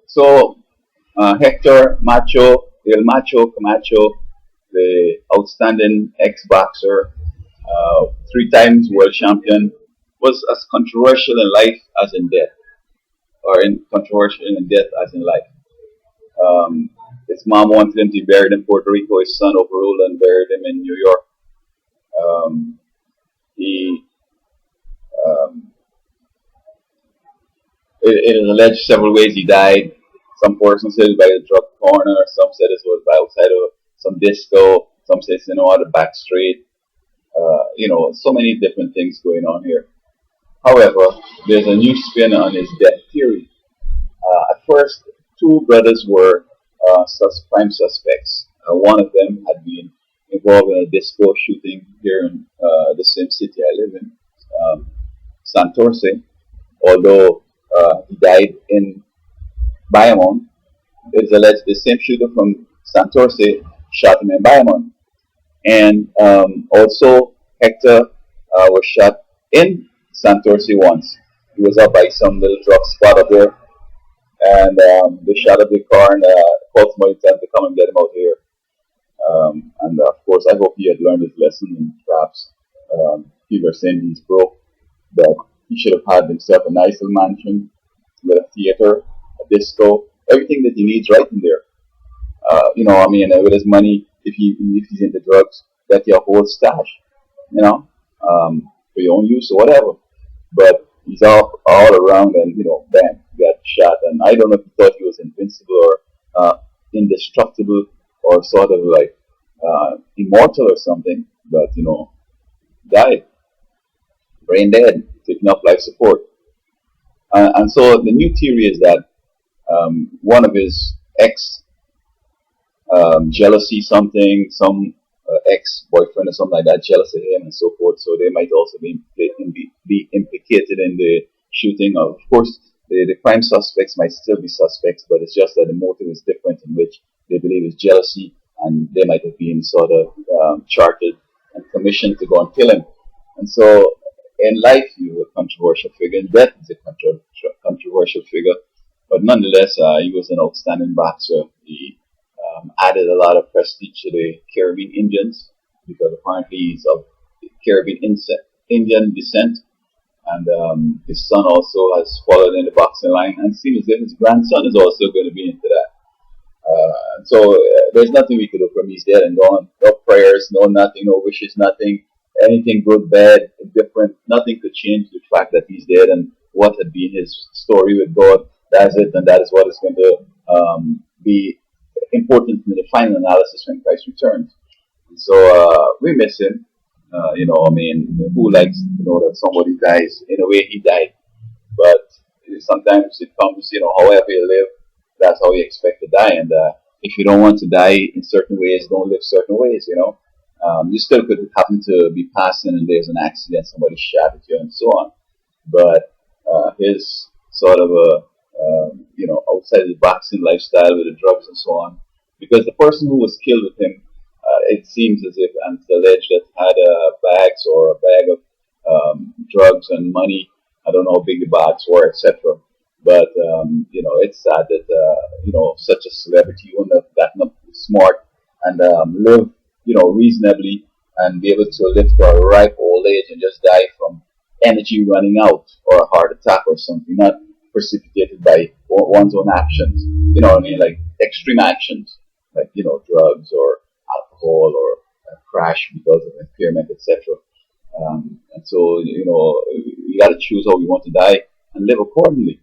So Hector Macho-Camacho, the outstanding ex-boxer, 3 times world champion, was as controversial in life as in death, or in controversial in death as in life. Um, his mom wanted him to be buried in Puerto Rico. His son overruled and buried him in New York. He um, it is alleged several ways he died. Some persons said it was by the drug corner. Some said it was by outside of some disco. Some said out the back street. So many different things going on here. However, there's a new spin on his death theory. At first, two brothers were prime suspects. One of them had been involved in a disco shooting here in the same city I live in, Santurce, although he died in Bayamon. It's alleged the same shooter from Santurce shot him in Bayamon. And also, Hector was shot in Santurce once. He was up by some little drug spot up there, and they shot up the car and called somebody to them to come and get him out here. And of course, I hope he had learned his lesson, and perhaps people are saying he's broke, but he should have had himself a nice little mansion with a theater, a disco, everything that he needs right in there. With his money, if he's into drugs, get your whole stash, you know, for your own use or whatever. But he's all around, and bam, got shot. And I don't know if he thought he was invincible or indestructible or sort of like immortal or something, but died, brain dead, taking up life support. And so the new theory is that one of his ex jealousy something, some ex-boyfriend or something like that, jealous of him and so forth. So they might also be implicated in the shooting. Of course, the crime suspects might still be suspects, but it's just that the motive is different, in which they believe is jealousy, and they might have been sort of chartered and commissioned to go and kill him. And so in life, he was a controversial figure. In death, he's a controversial figure. But nonetheless, he was an outstanding boxer. He added a lot of prestige to the Caribbean Indians, because apparently he's of Caribbean Indian descent. And his son also has followed in the boxing line, and it seems as if his grandson is also going to be into that. There's nothing we could do for him. He's dead and gone. No prayers, no nothing, no wishes, nothing. Anything good, bad, indifferent, nothing could change the fact that he's dead, and what had been his story with God. That's it, and that is what is going to be important in the final analysis when Christ returns. And so we miss him. Who likes that somebody dies in a way he died? But sometimes it comes, however you live, that's how you expect to die. And if you don't want to die in certain ways, don't live certain ways. You still could happen to be passing and there's an accident, somebody shot at you and so on. But his sort of outside the boxing lifestyle with the drugs and so on, because the person who was killed with him, it seems as if, and it's alleged, that had bags or a bag of drugs and money. I don't know how big the bags were, etc. But it's sad that such a celebrity wouldn't have gotten up smart and live reasonably and be able to live to a ripe old age and just die from energy running out or a heart attack or something, not precipitated by one's own actions. Like extreme actions, like drugs or alcohol or a crash because of impairment, etc. And so we got to choose how we want to die and live accordingly.